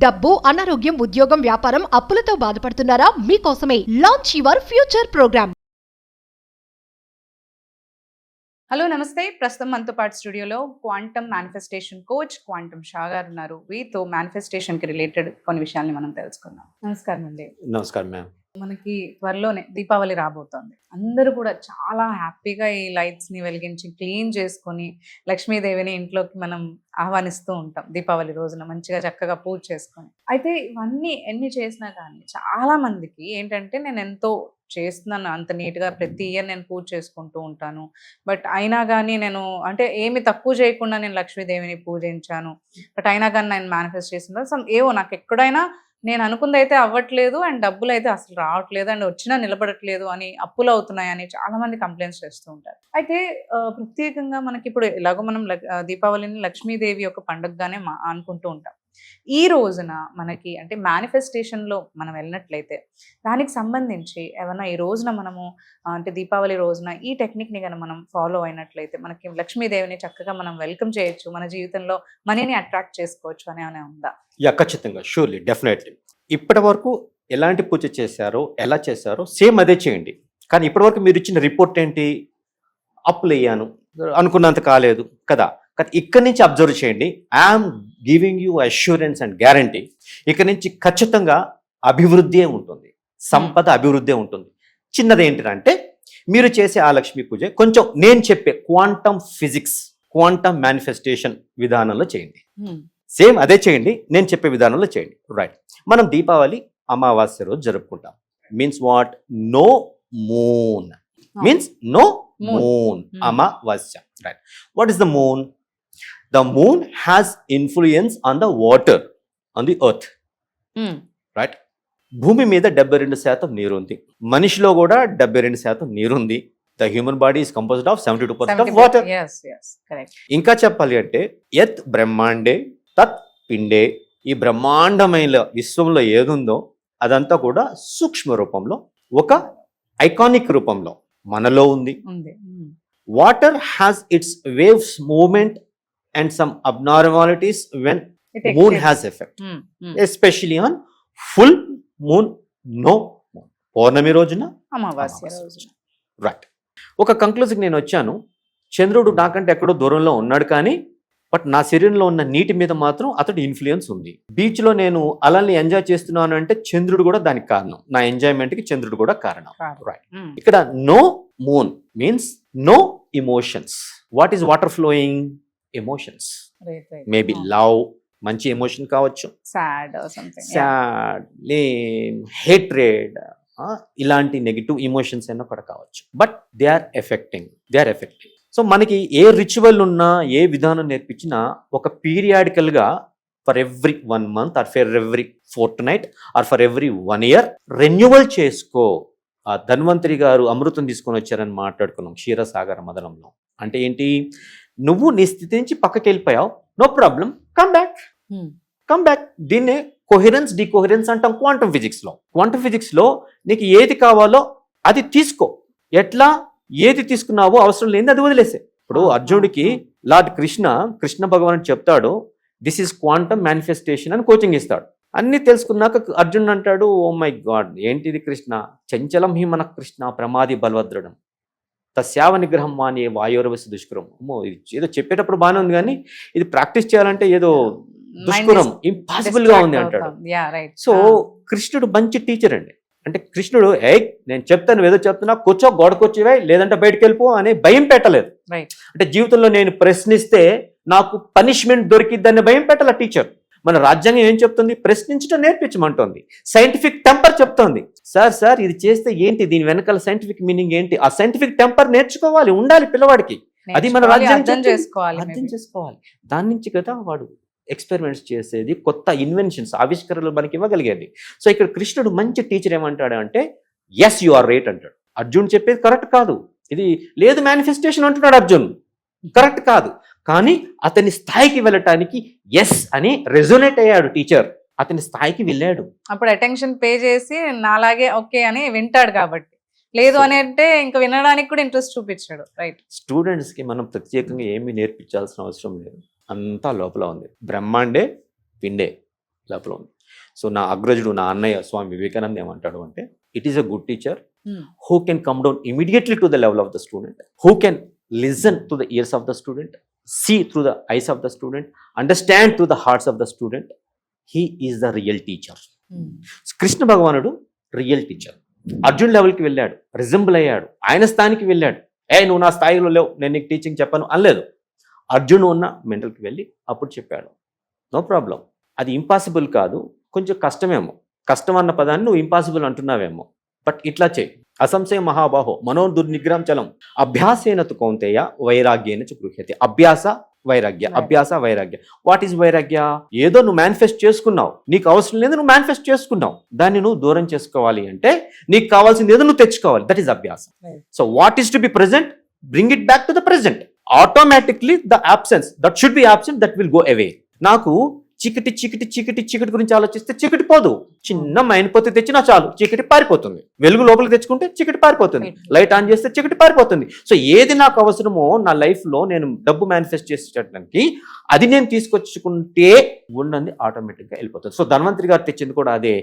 డబ్బు, అనారోగ్యం, ఉద్యోగం, వ్యాపారం, అప్పులతో బాధపడుతున్నారా? మీకోసమే launch your future program. Hello నమస్తే. ప్రస్తుతం మనతో పాటు స్టూడియోలో quantum manifestation coach quantum Shah గారు ఉన్నారు. వీతో మేనిఫెస్టేషన్కి రిలేటెడ్ కొన్ని విషయాల్ని మనం తెలుసుకుందాం. నమస్కారం అండి. నమస్కారం మ్యామ్. మనకి త్వరలోనే దీపావళి రాబోతోంది. అందరూ కూడా చాలా హ్యాపీగా ఈ లైట్స్ని వెలిగించి క్లీన్ చేసుకొని లక్ష్మీదేవిని ఇంట్లోకి మనం ఆహ్వానిస్తూ ఉంటాం. దీపావళి రోజున మంచిగా చక్కగా పూజ చేసుకొని. అయితే ఇవన్నీ ఎన్ని చేసినా కానీ చాలా మందికి ఏంటంటే, నేను ఎంతో చేస్తున్నాను, అంత నీట్గా ప్రతి ఇయర్ నేను పూజ చేసుకుంటూ ఉంటాను, బట్ అయినా కానీ నేను అంటే ఏమి తక్కువ చేయకుండా నేను లక్ష్మీదేవిని పూజించాను, బట్ అయినా కానీ నేను మేనిఫెస్ట్ చేస్తున్నాను ఏవో నాకు ఎక్కడైనా నేను అనుకుంది అయితే అవ్వట్లేదు, అండ్ డబ్బులు అయితే అసలు రావట్లేదు, అండ్ వచ్చినా నిలబడట్లేదు అని, అప్పులు అవుతున్నాయని చాలా మంది కంప్లైంట్స్ చేస్తూ ఉంటారు. అయితే ప్రత్యేకంగా మనకి ఇప్పుడు ఎలాగో మనం దీపావళిని లక్ష్మీదేవి యొక్క పండుగగానే అనుకుంటూ ఉంటాం. ఈ రోజున మనకి అంటే మేనిఫెస్టేషన్లో మనం వెళ్ళినట్లయితే దానికి సంబంధించి ఏమన్నా ఈ రోజున మనము అంటే దీపావళి రోజున ఈ టెక్నిక్ని కనుక మనం ఫాలో అయినట్లయితే మనకి లక్ష్మీదేవిని చక్కగా మనం వెల్కమ్ చేయొచ్చు, మన జీవితంలో మనీని అట్రాక్ట్ చేసుకోవచ్చు అని ఏమైనా ఉందా? ఖచ్చితంగా, షూర్లీ, డెఫినెట్లీ. ఇప్పటి వరకు ఎలాంటి పూజ చేశారో, ఎలా చేశారో సేమ్ అదే చేయండి. కానీ ఇప్పటి వరకు మీరు ఇచ్చిన రిపోర్ట్ ఏంటి? అప్పులు అయ్యాను, అనుకున్నంత కాలేదు కదా. కానీ ఇక్కడి నుంచి అబ్జర్వ్ చేయండి. I'm giving you assurance and guarantee, ఇక్కడి నుంచి ఖచ్చితంగా అభివృద్ధి ఉంటుంది, సంపద అభివృద్ధి ఉంటుంది. చిన్నది ఏంటంటే, మీరు చేసే ఆ లక్ష్మీ పూజ కొంచెం నేను చెప్పే క్వాంటమ్ ఫిజిక్స్, క్వాంటమ్ మేనిఫెస్టేషన్ విధానంలో చేయండి. సేమ్ అదే చేయండి, నేను చెప్పే విధానంలో చేయండి. రైట్. మనం దీపావళి అమావాస్య రోజు జరుపుకుంటాం. Means what? No moon. Means no moon. Amavasya. Right. What is the moon? The moon has influence on the water, on the earth. Right? భూమి మీద 72% నీరుంది, మనిషిలో కూడా 72% నీరుంది. The human body is composed of 72% of water. Yes, correct. ఇంకా చెప్పాలి అంటే, యత్ బ్రహ్మాండే తత్ పిండే, ఈ బ్రహ్మాండమైన విశ్వంలో ఏదుందో అదంతా కూడా సూక్ష్మ రూపంలో, ఒక ఐకానిక్ రూపంలో మనలో ఉంది. Water has its waves movement and some abnormalities when moon has effect, especially on full moon, no moon, పౌర్ణమి రోజున, అమావాస్య రోజున. రైట్. ఒక కంక్లూజన్కి నేను వచ్చాను. చంద్రుడు నాకంటే ఎక్కడో దూరంలో ఉన్నాడు, కానీ బట్ నా శరీరంలో ఉన్న నీటి మీద మాత్రం అతడు ఇన్ఫ్లుయెన్స్ ఉంది. బీచ్లో నేను అలల్ని ఎంజాయ్ చేస్తున్నాను అంటే చంద్రుడు కూడా దానికి కారణం, నా ఎంజాయ్మెంట్కి చంద్రుడు కూడా కారణం. రైట్. ఇక్కడ no moon means no emotions. What is water flowing? Emotions. Maybe love, మంచి ఎమోషన్ కావచ్చు, సాడ్, హేట్రేడ్, ఇలాంటి నెగిటివ్ ఎమోషన్స్ అయినా కూడా కావచ్చు. But they are affecting. So మనకి ఏ రిచువల్ ఉన్నా, ఏ విధానం నేర్పించినా ఒక పీరియాడికల్గా for every 1 month or for every fortnight or for every 1 year renewal చేసుకో. ఆ ధన్వంతరి గారు అమృతం తీసుకొని వచ్చారని మాట్లాడుకున్నాం క్షీరసాగర మదనంలో. అంటే ఏంటి? నువ్వు నీ స్థితి నుంచి పక్కకి వెళ్ళిపోయావు, నో ప్రాబ్లం, కమ్ బ్యాక్. దీన్నే కొహెరెన్స్, డికోహెరెన్స్ అంటాం క్వాంటమ్ ఫిజిక్స్లో. క్వాంటమ్ ఫిజిక్స్లో నీకు ఏది కావాలో అది తీసుకో. ఎట్లా? ఏది తీసుకున్నావో అవసరం లేని అది వదిలేసే. ఇప్పుడు అర్జునుడికి లార్డ్ కృష్ణ భగవాన్ చెప్తాడు, దిస్ ఈస్ క్వాంటమ్ మేనిఫెస్టేషన్ అని కోచింగ్ ఇస్తాడు. అన్ని తెలుసుకున్నాక అర్జునుడు అంటాడు, ఓ మై గాడ్, ఏంటిది కృష్ణ? చంచలం హి మన కృష్ణ ప్రమాది బలవద్రుడం తస్యావ నిగ్రహం మాని వాయోరవసి దుష్కరం. ఇది ఏదో చెప్పేటప్పుడు బాగానే ఉంది, కానీ ఇది ప్రాక్టీస్ చేయాలంటే ఏదో దుష్కరం, ఇంపాసిబుల్ గా ఉంది అంటాడు. సో కృష్ణుడు మంచి టీచర్ అండి. అంటే కృష్ణుడు నేను చెప్తాను, ఏదో చెప్తున్నా, కూర్చో, గోడకొచ్చివే, లేదంటే బయటకు వెళ్ళిపో అని భయం పెట్టలేదు. అంటే జీవితంలో నేను ప్రశ్నిస్తే నాకు పనిష్మెంట్ దొరికిద్దని భయం పెట్టాల టీచర్. మన రాజ్యాంగం ఏం చెప్తుంది? ప్రశ్నించడం నేర్పించమంటోంది. సైంటిఫిక్ టెంపర్ చెప్తోంది. సార్ ఇది చేస్తే ఏంటి, దీని వెనకాల సైంటిఫిక్ మీనింగ్ ఏంటి? ఆ సైంటిఫిక్ టెంపర్ నేర్చుకోవాలి, ఉండాలి పిల్లవాడికి. అది మన రాజ్యాంగం అర్థం చేసుకోవాలి. దాని నుంచి కదా వాడు ఎక్స్పెరిమెంట్స్ చేసేది, కొత్త ఇన్వెన్షన్స్, ఆవిష్కరణలు మనకి ఇవ్వగలిగేది. సో ఇక్కడ కృష్ణుడు మంచి టీచర్ ఏమంటాడు అంటే, ఎస్ యు ఆర్ రైట్ అంటాడు. అర్జున్ చెప్పేది కరెక్ట్ కాదు, ఇది లేదు మేనిఫెస్టేషన్ అంటున్నాడు అర్జున్, కరెక్ట్ కాదు. కానీ అతని స్థాయికి వెళ్ళటానికి ఎస్ అని రెజోనేట్ అయ్యాడు టీచర్, అతని స్థాయికి వెళ్ళాడు. అప్పుడు అటెన్షన్ పే చేసి నాలాగే ఓకే అని వింటాడు. కాబట్టి లేదు అని అంటే ఇంకా వినడానికి కూడా ఇంట్రెస్ట్ చూపించాడు. రైట్. స్టూడెంట్స్కి మనం ప్రత్యేకంగా ఏమీ నేర్పించాల్సిన అవసరం లేదు, అంతా లోపల ఉంది. బ్రహ్మాండే పిండే, లోపల ఉంది. సో నా అగ్రజుడు, నా అన్నయ్య స్వామి వివేకానంద ఏమంటాడు అంటే, it is a good teacher who can come down immediately to the level of the student, who can listen to the ears of the student, see through the eyes of the student, understand through the hearts of the student. He is the real teacher. Krishna భగవానుడు real teacher. Arjun లెవెల్కి వెళ్ళాడు, resemble అయ్యాడు, ఆయన స్థాయికి వెళ్ళాడు. నువ్వు నా స్థాయిలో లేవు, నేను నీకు టీచింగ్ చెప్పను అనలేదు. అర్జును ఉన్న మెంటల్కి వెళ్ళి అప్పుడు చెప్పాడు, నో ప్రాబ్లం, అది ఇంపాసిబుల్ కాదు, కొంచెం కష్టమేమో, కష్టం అన్న పదాన్ని నువ్వు ఇంపాసిబుల్ అంటున్నావేమో, బట్ ఇట్లా చేయి. అసంశయ మహాబాహో మనో దుర్నిగ్రహం చలం అభ్యాసేన తు కౌంతేయ వైరాగ్యేన చ గృహ్యతే. అభ్యాస వైరాగ్య, అభ్యాస వైరాగ్య. వాట్ ఈజ్ వైరాగ్య? ఏదో నువ్వు మేనిఫెస్ట్ చేసుకున్నావు, నీకు అవసరం లేదు, నువ్వు మేనిఫెస్ట్ చేసుకున్నావు, దాన్ని నువ్వు దూరం చేసుకోవాలి అంటే నీకు కావాల్సింది ఏదో నువ్వు తెచ్చుకోవాలి. దట్ ఈస్ అభ్యాస. So what is to be present, bring it back to the present. Automatically the absence that should be absent that will go away. నాకు చీకటి చీకటి చీకటి చీకటి గురించి ఆలోచిస్తే చీకటి పోదు. చిన్న మైనపోతే తెచ్చినా చాలు, చీకటి పారిపోతుంది. వెలుగు లోపలికి తెచ్చుకుంటే చీకటి పారిపోతుంది, లైట్ ఆన్ చేస్తే చీకటి పారిపోతుంది. సో ఏది నాకు అవసరమో నా లైఫ్లో నేను డబ్బు మేనిఫెస్ట్ చేసేటడానికి అది నేను తీసుకొచ్చుకుంటే ఉన్నది ఆటోమేటిక్గా వెళ్ళిపోతుంది. సో ధన్వంతరి గారు తెచ్చింది కూడా అదే.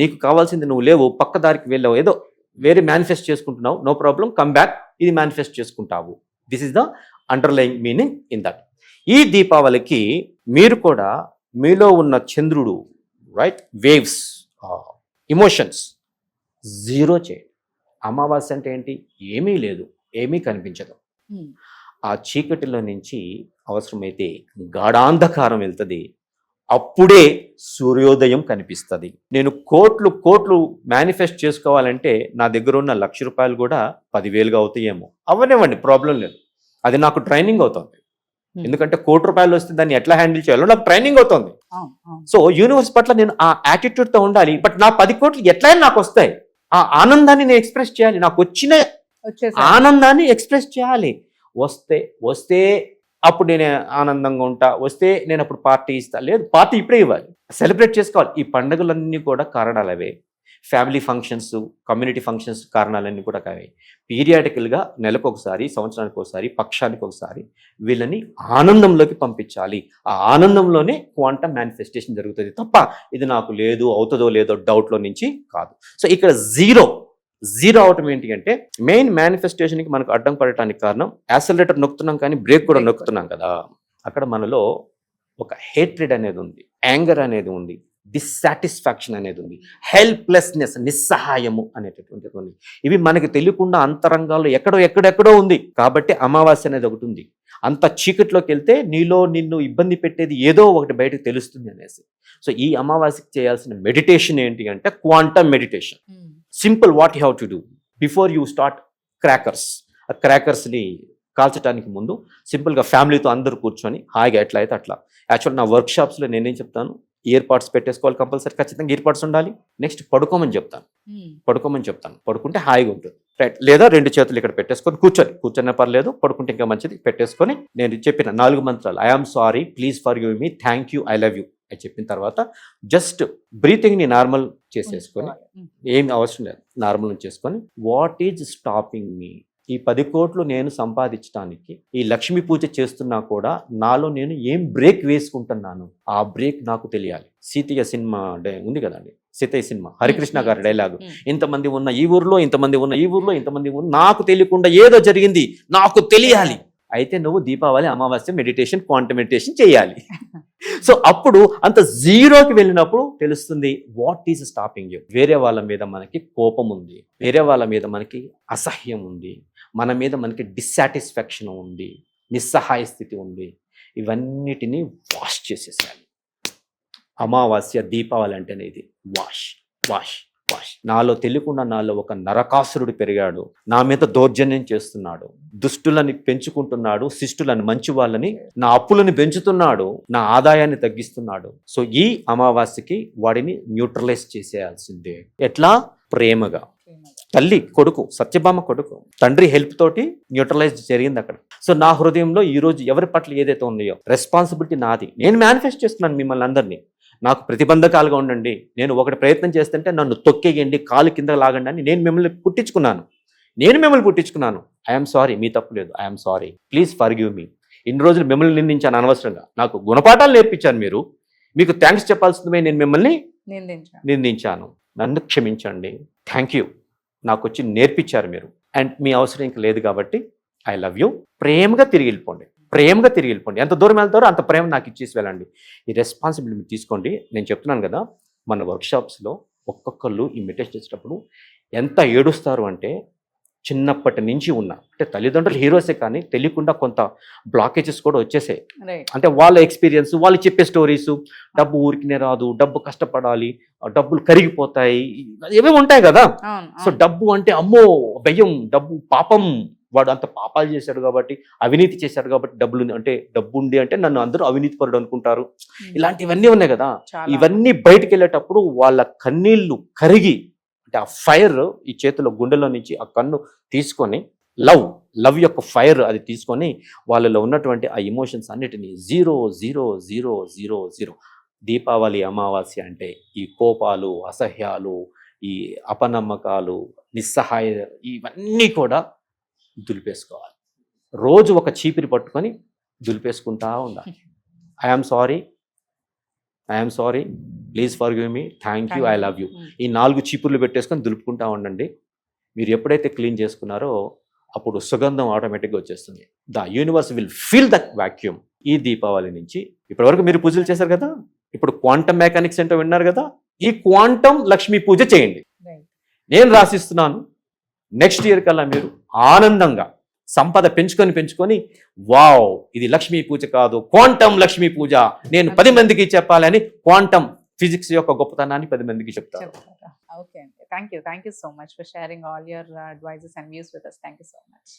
నీకు కావాల్సింది నువ్వు లేవు, పక్క దారికి వెళ్ళావు, ఏదో వేరే మేనిఫెస్ట్ చేసుకుంటున్నావు, నో ప్రాబ్లం, కమ్ బ్యాక్, ఇది మేనిఫెస్ట్ చేసుకుంటావు. This is the underlying meaning in that. ఈ దీపావళికి మీరు కూడా మీలో ఉన్న చంద్రుడు, రైట్, వేవ్స్, ఇమోషన్స్ జీరో చేయండి. అమావాస్య అంటే ఏంటి? ఏమీ లేదు, ఏమీ కనిపించదు. ఆ చీకటిలో నుంచి అవసరమైతే గాఢాంధకారం వెళ్తుంది, అప్పుడే సూర్యోదయం కనిపిస్తుంది. నేను కోట్లు కోట్లు మేనిఫెస్ట్ చేసుకోవాలంటే నా దగ్గర ఉన్న ₹1,00,000 కూడా 10,000గా అవుతాయేమో, అవ్వనివ్వండి, ప్రాబ్లం లేదు. అది నాకు ట్రైనింగ్ అవుతుంది. ఎందుకంటే ₹1,00,00,000 వస్తే దాన్ని ఎట్లా హ్యాండిల్ చేయాలో నాకు ట్రైనింగ్ అవుతుంది. సో యూనివర్స్ పట్ల నేను ఆ యాటిట్యూడ్ తో ఉండాలి. బట్ నా 10 కోట్లు ఎట్లయినా నాకు వస్తాయి, ఆ ఆనందాన్ని నేను ఎక్స్ప్రెస్ చేయాలి, నాకు వచ్చిన ఆనందాన్ని ఎక్స్ప్రెస్ చేయాలి. వస్తే అప్పుడు నేను ఆనందంగా ఉంటా, వస్తే నేను అప్పుడు పార్టీ ఇస్తా, లేదు పార్టీ ఇప్పుడే ఇవ్వాలి, సెలబ్రేట్ చేసుకోవాలి. ఈ పండుగలన్నీ కూడా కారణాలు అవే. ఫ్యామిలీ ఫంక్షన్స్, కమ్యూనిటీ ఫంక్షన్స్ కారణాలన్నీ కూడా కావే. పీరియాడికల్గా నెలకు ఒకసారి, సంవత్సరానికి ఒకసారి, పక్షానికి ఒకసారి వీళ్ళని ఆనందంలోకి పంపించాలి. ఆ ఆనందంలోనే క్వాంటమ్ మేనిఫెస్టేషన్ జరుగుతుంది తప్ప ఇది నాకు లేదు, అవుతుందో లేదో డౌట్లో నుంచి కాదు. సో ఇక్కడ జీరో అవటం ఏంటి అంటే, మెయిన్ మేనిఫెస్టేషన్కి మనకు అడ్డం పడటానికి కారణం యాక్సిలరేటర్ నొక్కుతున్నాం కానీ బ్రేక్ కూడా నొక్కుతున్నాం కదా. అక్కడ మనలో ఒక హేట్రెడ్ అనేది ఉంది, యాంగర్ అనేది ఉంది, డిస్సాటిస్ఫాక్షన్ అనేది ఉంది, హెల్ప్లెస్నెస్, నిస్సహాయము అనేటటువంటిది ఉంది. ఇవి మనకి తెలియకుండా అంతరంగాల్లో ఎక్కడెక్కడో ఉంది. కాబట్టి అమావాస్య అనేది ఒకటి ఉంది. అంత చీకట్లోకి వెళ్తే నీలో నిన్ను ఇబ్బంది పెట్టేది ఏదో ఒకటి బయటకు తెలుస్తుంది అనేసి. సో ఈ అమావాస్యకి చేయాల్సిన మెడిటేషన్ ఏంటి అంటే quantum meditation. Simple, what you have to do before you start crackers. ఆ క్రాకర్స్ని కాల్చడానికి ముందు సింపుల్గా ఫ్యామిలీతో అందరూ కూర్చొని హాయిగా ఎట్లా అయితే అట్లా. యాక్చువల్ నా వర్క్షాప్స్లో నేనేం చెప్తాను, ఇయర్ పాడ్స్ పెట్టేసుకోవాలి, కంపల్సరీ ఖచ్చితంగా ఇయర్ పాడ్స్ ఉండాలి. నెక్స్ట్ పడుకోమని చెప్తాను, పడుకుంటే హాయిగా ఉంటుంది, రైట్. లేదా 2 చేతులు ఇక్కడ పెట్టేసుకొని కూర్చొని పర్లేదు, పడుకుంటే ఇంకా మంచిది. పెట్టేసుకొని నేను చెప్పిన 4 మంత్రాలు, I am sorry, please forgive me, thank you, I love you అని చెప్పిన తర్వాత జస్ట్ బ్రీతింగ్ని నార్మల్ చేసేసుకొని, ఏం అవసరం లేదు, నార్మల్ చేసుకొని, వాట్ ఈజ్ స్టాపింగ్ మీ? ఈ 10 కోట్లు నేను సంపాదించడానికి ఈ లక్ష్మీ పూజ చేస్తున్నా కూడా నాలో నేను ఏం బ్రేక్ వేసుకుంటున్నాను, ఆ బ్రేక్ నాకు తెలియాలి. సీతయ్య సినిమా ఉంది కదండి, సీతయ్య సినిమా, హరికృష్ణ గారి డైలాగు, ఇంతమంది ఉన్న ఈ ఊర్లో, ఇంతమంది ఉన్న ఈ ఊర్లో, ఇంతమంది ఉన్న, నాకు తెలియకుండా ఏదో జరిగింది, నాకు తెలియాలి. అయితే నువ్వు దీపావళి, అమావాస్య మెడిటేషన్, క్వాంటమ్ మెడిటేషన్ చేయాలి. సో అప్పుడు అంత జీరోకి వెళ్ళినప్పుడు తెలుస్తుంది వాట్ ఈజ్ స్టాపింగ్ యూ. వేరే వాళ్ళ మీద మనకి కోపం ఉంది, వేరే వాళ్ళ మీద మనకి అసహ్యం ఉంది, మన మీద మనకి డిస్సాటిస్ఫాక్షన్ ఉంది, నిస్సహాయ స్థితి ఉంది. ఇవన్నిటినీ వాష్ చేసేసాలి. అమావాస్య, దీపావళి అంటేనే ఇది వాష్. నాలో తెలియకుండా నాలో ఒక నరకాసురుడు పెరిగాడు, నా మీద దౌర్జన్యం చేస్తున్నాడు, దుష్టులని పెంచుకుంటున్నాడు, శిష్టులని, మంచి వాళ్ళని, నా అప్పులను పెంచుతున్నాడు, నా ఆదాయాన్ని తగ్గిస్తున్నాడు. సో ఈ అమావాస్యకి వాడిని న్యూట్రలైజ్ చేసేయాల్సిందే. ఎట్లా? ప్రేమగా. తల్లి కొడుకు, సత్యభామ కొడుకు, తండ్రి హెల్ప్ తోటి న్యూట్రలైజ్ జరిగింది అక్కడ. సో నా హృదయంలో ఈరోజు ఎవరి పట్ల ఏదైతే ఉన్నాయో రెస్పాన్సిబిలిటీ నాది. నేను మేనిఫెస్ట్ చేస్తున్నాను మిమ్మల్ని అందరినీ. నాకు ప్రతిబంధకాలుగా ఉండండి, నేను ఒకటి ప్రయత్నం చేస్తుంటే నన్ను తొక్కేయండి, కాలు కింద లాగండి అని నేను మిమ్మల్ని పుట్టించుకున్నాను. ఐఎమ్ సారీ, మీ తప్పు లేదు, I'm sorry, please forgive me. ఇన్ని రోజులు మిమ్మల్ని నిందించాను అనవసరంగా, నాకు గుణపాఠాలు నేర్పించాను మీరు, మీకు థ్యాంక్స్ చెప్పాల్సిందే నేను మిమ్మల్ని నిందించాను. నిందించాను, నన్ను క్షమించండి, థ్యాంక్ యూ, నాకు వచ్చి నేర్పించారు మీరు, అండ్ మీ అవసరం ఇంక లేదు కాబట్టి ఐ లవ్ యూ. ప్రేమగా తిరిగి వెళ్ళిపోండి, ప్రేమగా తిరిగి వెళ్ళిపోండి. ఎంత దూరం వెళ్తారో అంత ప్రేమ నాకు ఇచ్చేసి వెళ్ళండి. ఈ రెస్పాన్సిబిలిటీ మీరు తీసుకోండి. నేను చెప్తున్నాను కదా, మన వర్క్షాప్స్లో ఒక్కొక్కళ్ళు ఈ మెడిటేషన్ చేసేటప్పుడు ఎంత ఏడుస్తారు అంటే, చిన్నప్పటి నుంచి ఉన్న అంటే తల్లిదండ్రులు హీరోసే కానీ తెలియకుండా కొంత బ్లాకేజెస్ కూడా వచ్చేసాయి. రైట్. అంటే వాళ్ళ ఎక్స్పీరియన్స్, వాళ్ళు చెప్పే స్టోరీస్, డబ్బు ఊరికినే రాదు, డబ్బు కష్టపడాలి, డబ్బులు కరిగిపోతాయి, ఏవేవి ఉంటాయి కదా. అవును. సో డబ్బు అంటే అమ్మో భయం, డబ్బు పాపం, వాడు అంత పాపాలు చేశాడు కాబట్టి, అవినీతి చేశాడు కాబట్టి డబ్బులు అంటే డబ్బు ఉంది అంటే నన్ను అందరూ అవినీతి పరుడు అనుకుంటారు. ఇలాంటివన్నీ ఉన్నాయి కదా. చాలా. ఇవన్నీ బయటికి వెళ్ళేటప్పుడు వాళ్ళ కన్నీళ్లు కరిగి, అంటే ఆ ఫైర్ ఈ చేతిలో గుండెలో నుంచి ఆ కన్ను తీసుకొని, లవ్ యొక్క ఫైర్ అది తీసుకొని వాళ్ళలో ఉన్నటువంటి ఆ ఎమోషన్స్ అన్నిటినీ 0 దీపావళి అమావాస్య అంటే ఈ కోపాలు, అసహ్యాలు, ఈ అపనమ్మకాలు, నిస్సహాయ, ఇవన్నీ కూడా దులిపేసుకోవాలి. రోజు ఒక చీపిరి పట్టుకొని దులిపేసుకుంటా ఉండాలి. I'm sorry, please forgive me, thank you, I love you. ఈ 4 చీపుర్లు పెట్టేసుకొని దులుపుకుంటా ఉండండి. మీరు ఎప్పుడైతే క్లీన్ చేసుకున్నారో అప్పుడు సుగంధం ఆటోమేటిక్గా వచ్చేస్తుంది. The universe will feel that vacuum. ఈ దీపావళి నుంచి ఇప్పటివరకు మీరు పూజలు చేశారు కదా, ఇప్పుడు క్వాంటమ్ మెకానిక్స్ ఏంటో విన్నారు కదా, ఈ క్వాంటమ్ లక్ష్మీ పూజ చేయండి. రైట్. నేను రాసిస్తున్నాను, నెక్స్ట్ ఇయర్ కల్లా మీరు ఆనందంగా సంపద పెంచుకొని వావ్ ఇది లక్ష్మీ పూజ కాదు, క్వాంటమ్ లక్ష్మీ పూజ, నేను 10 మందికి చెప్పాలని క్వాంటమ్ ఫిజిక్స్ యొక్క గొప్పతనాన్ని 10 మందికి చెప్తాను. ఓకే అండి. Thank you so much for sharing all your advises and views with us. Thank you so much.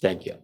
Thank you.